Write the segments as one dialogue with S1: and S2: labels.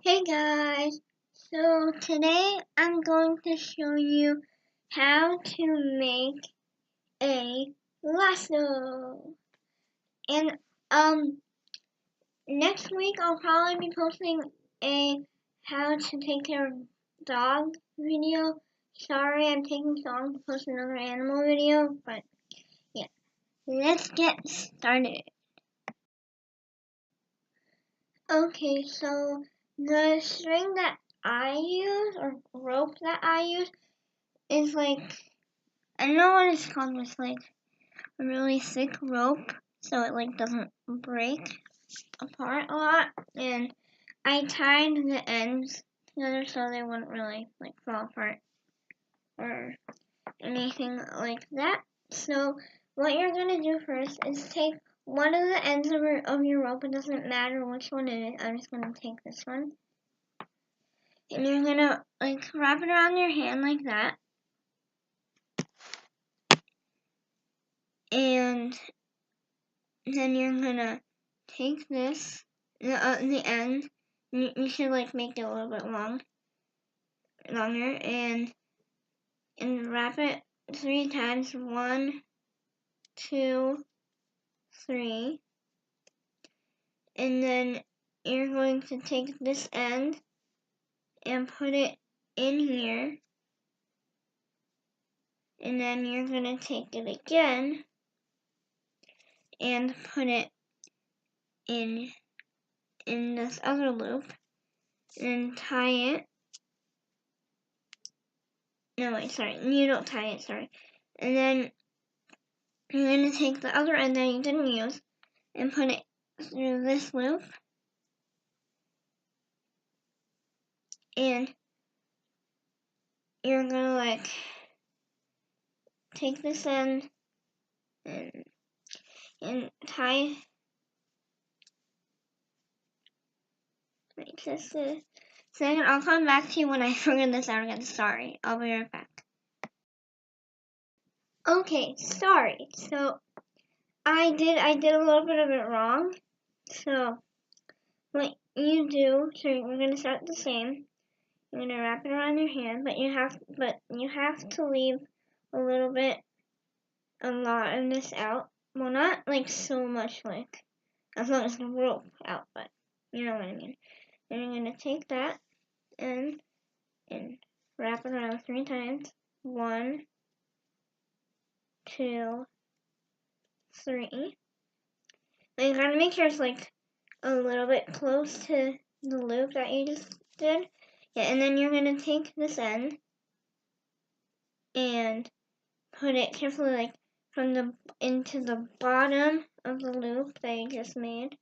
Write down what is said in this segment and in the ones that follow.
S1: Hey guys, so today I'm going to show you how to make a lasso. And next week I'll probably be posting a how to take care of dog video. Sorry, I'm taking so long to post another animal video, but yeah, let's get started. Okay, so the string that I use or rope that I use is I don't know what it's called, it's like a really thick rope so it doesn't break apart a lot, and I tied the ends together so they wouldn't really fall apart or anything like that. So what you're gonna do first is take one of the ends of your rope. It doesn't matter which one it is. I'm just gonna take this one, and you're gonna wrap it around your hand like that. And then you're gonna take this, the end, you should make it a little bit longer, and wrap it 3 times. 1, 2, 3, and then you're going to take this end and put it in here, and then you're gonna take it again and put it in this other loop and tie it. No, wait, sorry, you don't tie it, sorry. And then you're going to take the other end that you didn't use and put it through this loop. And you're going to take this end and tie. Wait just a second. I'll come back to you when I figure this out again. Sorry. I'll be right back. Okay, sorry. So I did a little bit of it wrong. So what you do, so we're gonna start the same. You're gonna wrap it around your hand, but you have to leave a lot of this out. Well, not so much as long as the rope out, but you know what I mean. Then you're gonna take that and wrap it around 3 times. 1, 2, 3. And you gotta make sure it's a little bit close to the loop that you just did. Yeah, and then you're gonna take this end and put it carefully into the bottom of the loop that you just made.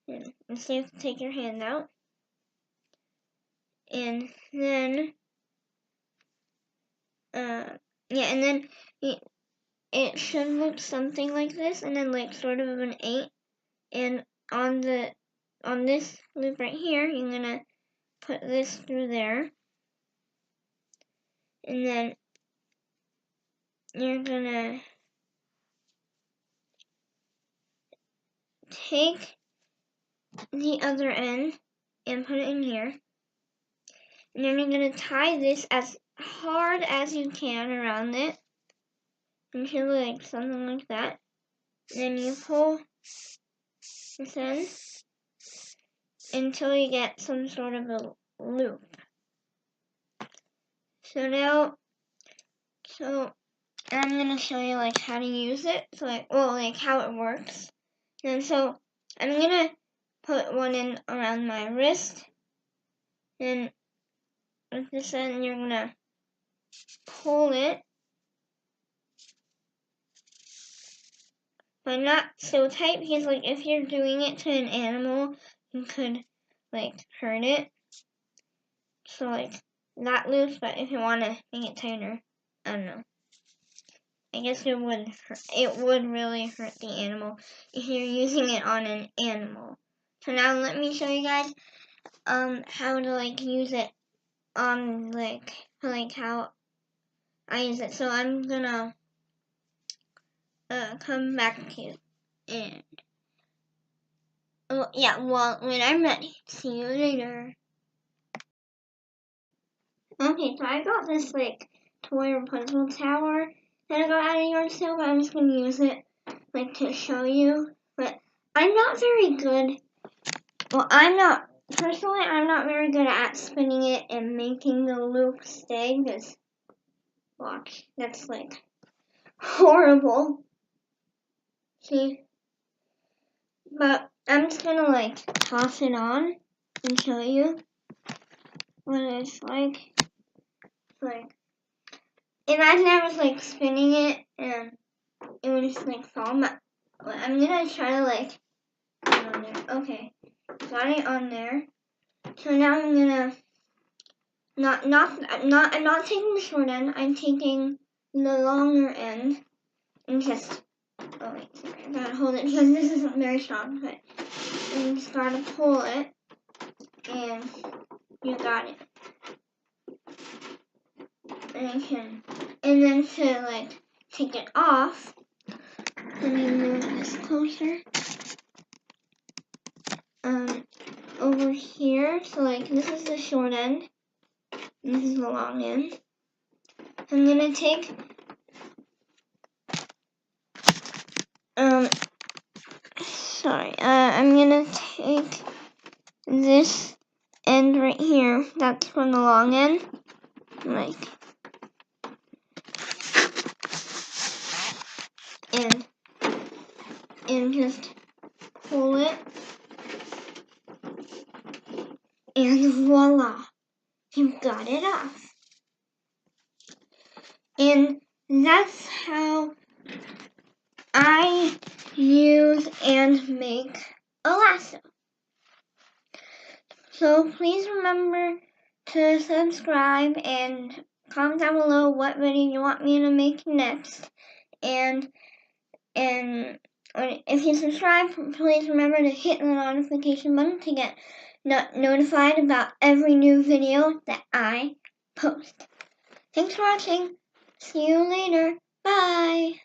S1: And so you have to take your hand out. And then and then it should look something like this, and then sort of an 8. And on this loop right here, you're gonna put this through there. And then you're gonna take the other end and put it in here. And then you're going to tie this as hard as you can around it until something like that. And then you pull this end until you get some sort of a loop. So I'm going to show you how to use it. So how it works. And so I'm going to put one in around my wrist. And with this end, you're going to pull it, but not so tight, because if you're doing it to an animal, you could hurt it. So not loose, but if you want to make it tighter, I don't know. I guess it would really hurt the animal if you're using it on an animal. So now let me show you guys how to use it on how I use it. So I'm gonna come back to you. And Yeah, well, when I'm ready. See you later. Okay, so I got this, like, toy Rapunzel tower that I got at a yard sale, but I'm just going to use it, like, to show you. But I'm not very good. Well, personally, I'm not very good at spinning it and making the loop stay, because, watch, that's, like, horrible. See? But I'm just going to, like, toss it on and show you what it's like. Like, imagine I was, like, spinning it and it would just, like, fall. I'm gonna try to, like, put it on there. Okay, got it on there. So now I'm gonna, I'm not taking the short end, I'm taking the longer end and just, oh wait, sorry, I gotta hold it because this isn't very strong, but you just gotta pull it and you got it. And then to, like, take it off, let me move this closer. Over here, so, like, this is the short end, and this is the long end. I'm gonna take, I'm gonna take this end right here, that's from the long end, like, and just pull it, and voila, you've got it off. And that's how I use and make a lasso. So please remember to subscribe and comment down below what video you want me to make next. And if you subscribe, please remember to hit the notification button to get notified about every new video that I post. Thanks for watching. See you later. Bye.